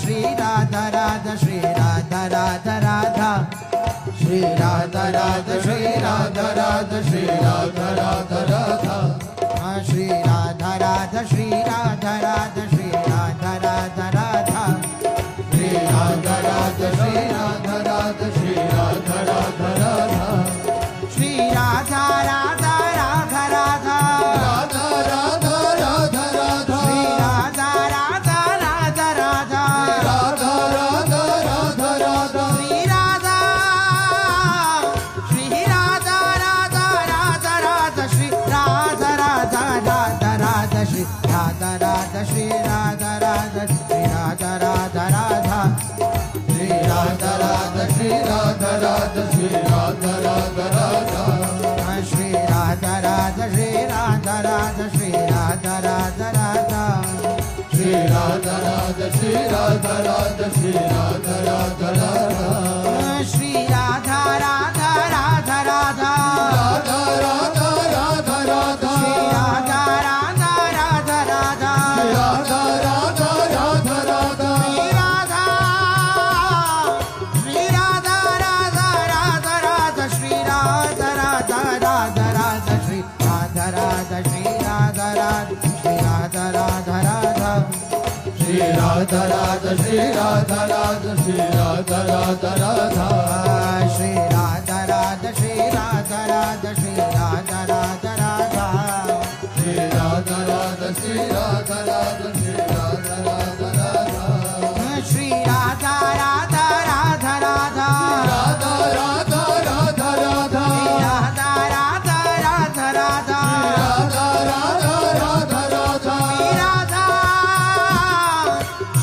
Shri Radha Radha Shri Radha Radha Radha Shri Radha Radha Shri Radha Radha Shri Radha Radha Radha Shri Radha Radha Shri Radha Radha Shri Radha Radha Radha Shri Radha Radha Shri Radha Radha Shri Radha Radha Radha Shri Radha Radha Radha Radha Radha Radha Radha Radha Shri Radha Radha Radha Radha Radha Radha Radha Radha Shri Radha Shri Radha Radha Radha Radha Shri Radha Radha Radha Radha Shri Radha Radha Shri Radha Radha Shri Radha Radha Radha Shri Radha Radha Shri Radha Radha Shri Radha Radha Radha Shri Radha Radha Shri Radha Radha Shri Radha Radha Radha Shri Radha Radha Shri Radha Radha Shri Radha Radha Radha Shri Radha Radha Radha Radha Radha Radha Radha Radha Shri Radha Radha Radha Radha Radha Radha Radha Radha Shri Radha Radha Radha Radha Shri Radha Radha Radha Radha Shri Radha Radha Shri Radha Radha Shri Radha Radha Radha Shri Radha Radha Shri Radha Radha Shri Radha Radha Radha Shri Radha Radha Shri Radha Radha Shri Radha Radha Radha Shri Radha Radha Shri Radha Radha Shri Radha Radha Radha Shri Radha Radha Radha Radha Radha Radha Radha Radha Radha Radha Radha Radha Radha Radha Radha Radha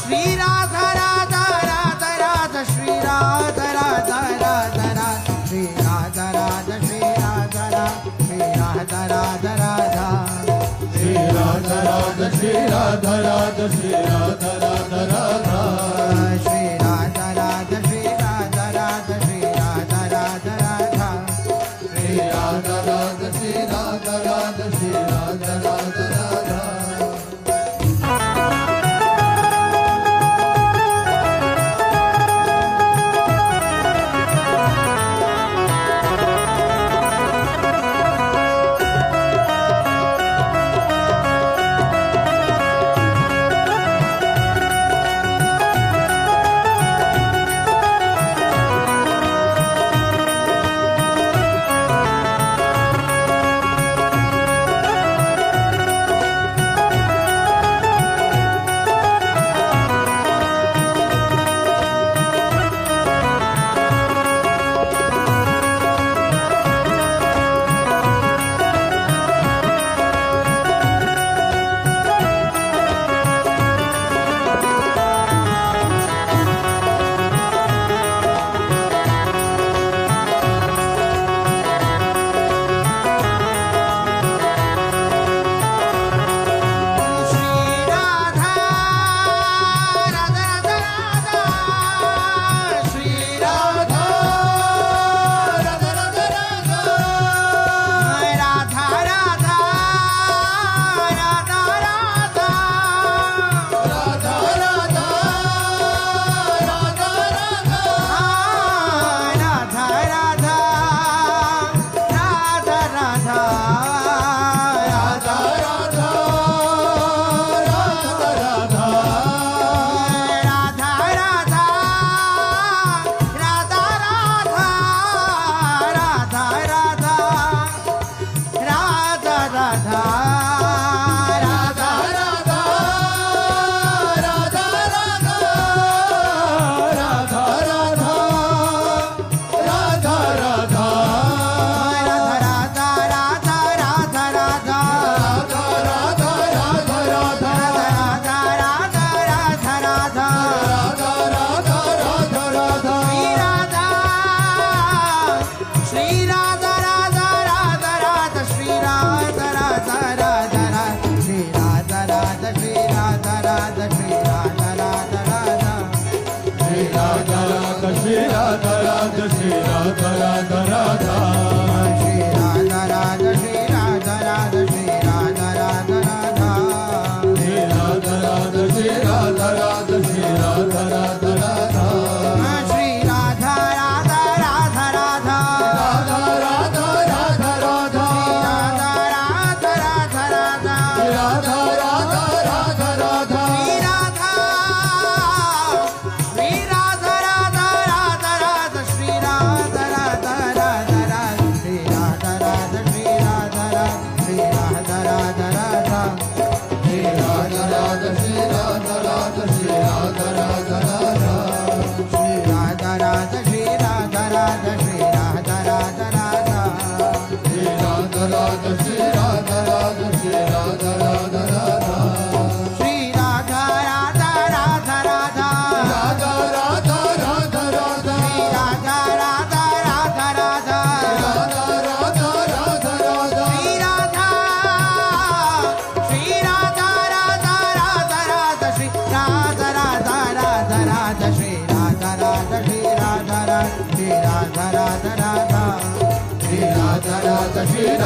Shri Radha Radha Radha Radha Shri Radha Radha Radha Radha Shri Radha Radha Shri Radha Radha Shri Radha Radha Radha Shri Radha Radha Shri Radha Radha Shri Radha Radha Radha Shri Radha Radha Shri Radha Radha Shri Radha Radha Radha Shri Radha Radha Shri Radha Radha Shri Radha Radha Radha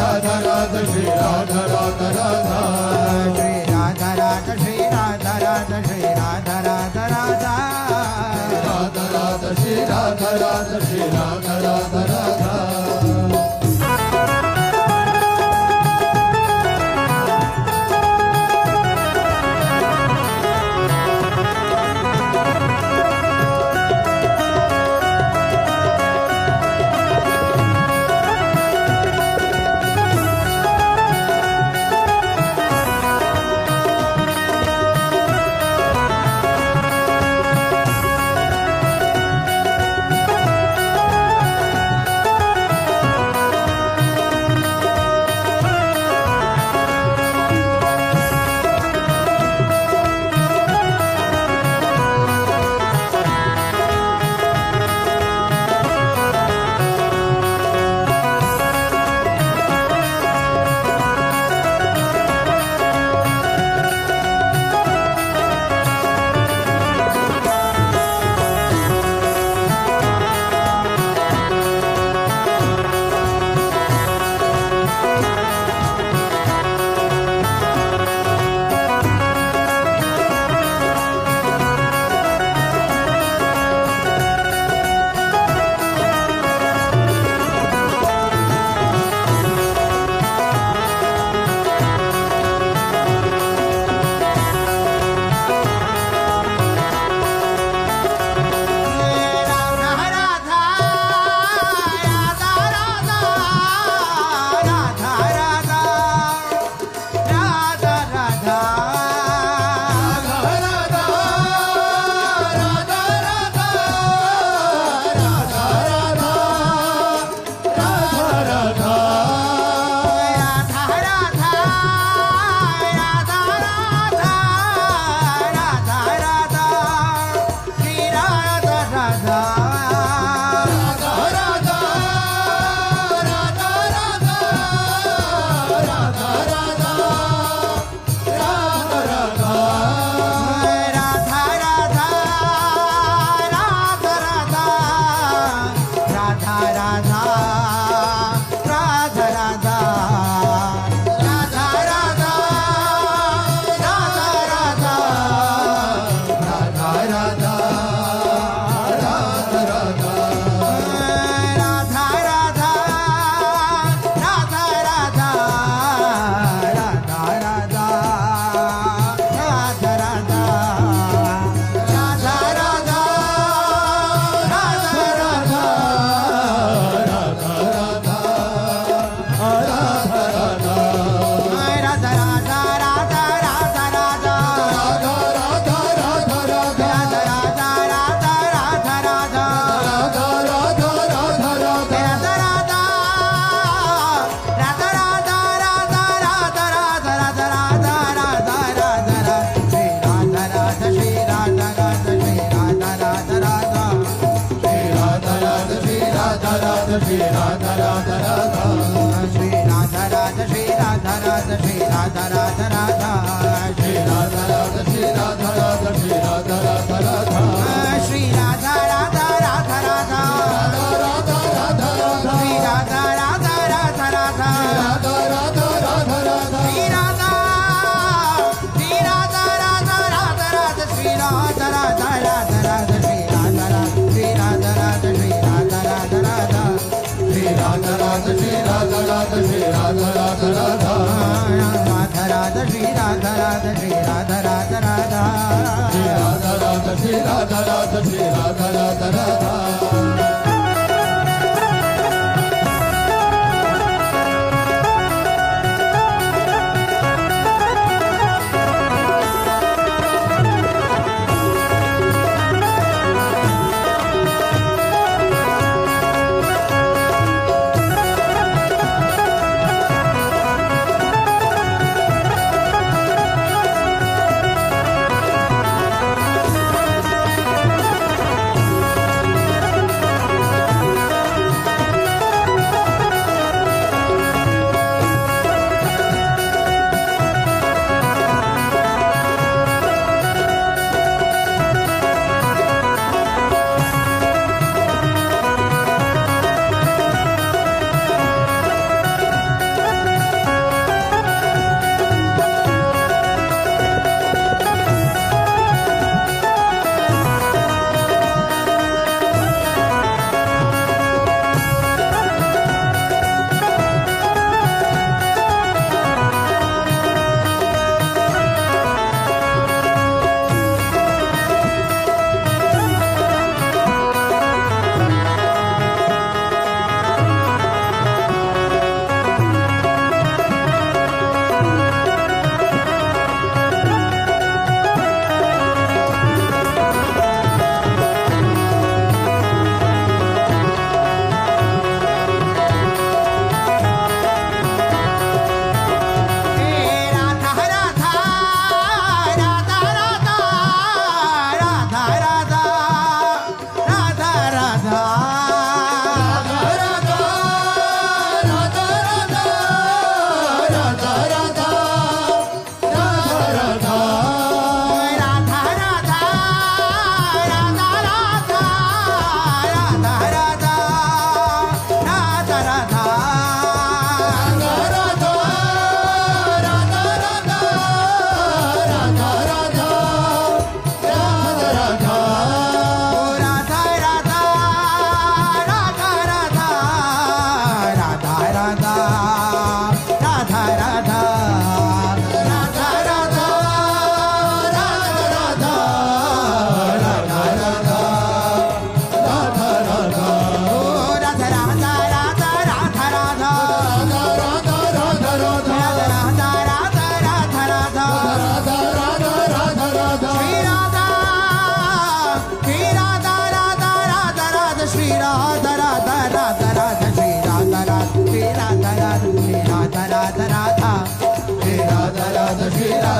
Radha Radha Shri Radha Radha Radha Shri Radha Radha Shri Radha Radha Shri Radha Radha Radha Radha Radha Shri Radha Radha Shri Radha Radha Radha Shri Radha Radha Radha Shri Radha Radha Shri Radha Radha Shri Radha Radha Radha Shri Radha Radha Shri Radha Radha Shri Radha Radha Radha Shri Radha Radha Radha Radha Radha Radha Radha Shri Radha Radha Radha Radha Radha Radha Radha Radha Shri Radha Radha Radha Radha Shri Radha Radha Radha Radha Shri Radha Radha Shri Radha Radha Radha Shri Radha Radha Shri Radha Radha Shri Radha Radha Radha Radha Radha Shri Radha Radha Shri Radha Radha Radha Shri Radha Radha Shri Radha Radha Shri Radha Radha Radha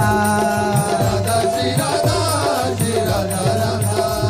Radha Shri Radha Shri Radha Radha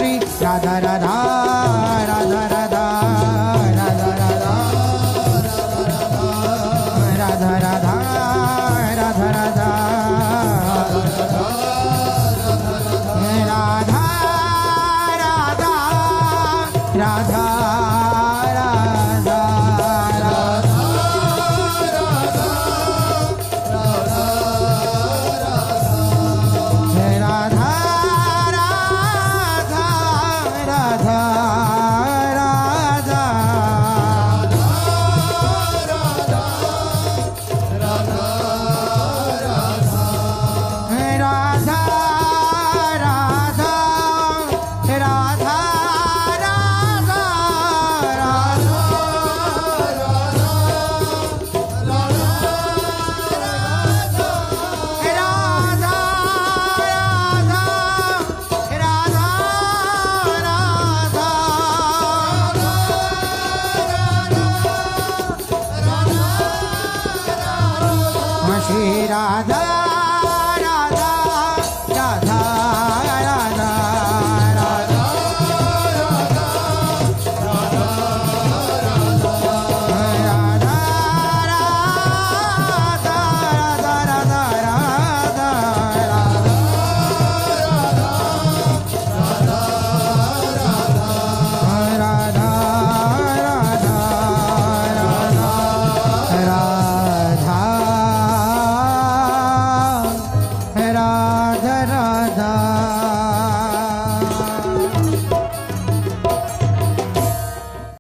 Shri Radha Radha Radha Radha Radha Radha Radha Radha Radha Radha Radha Radha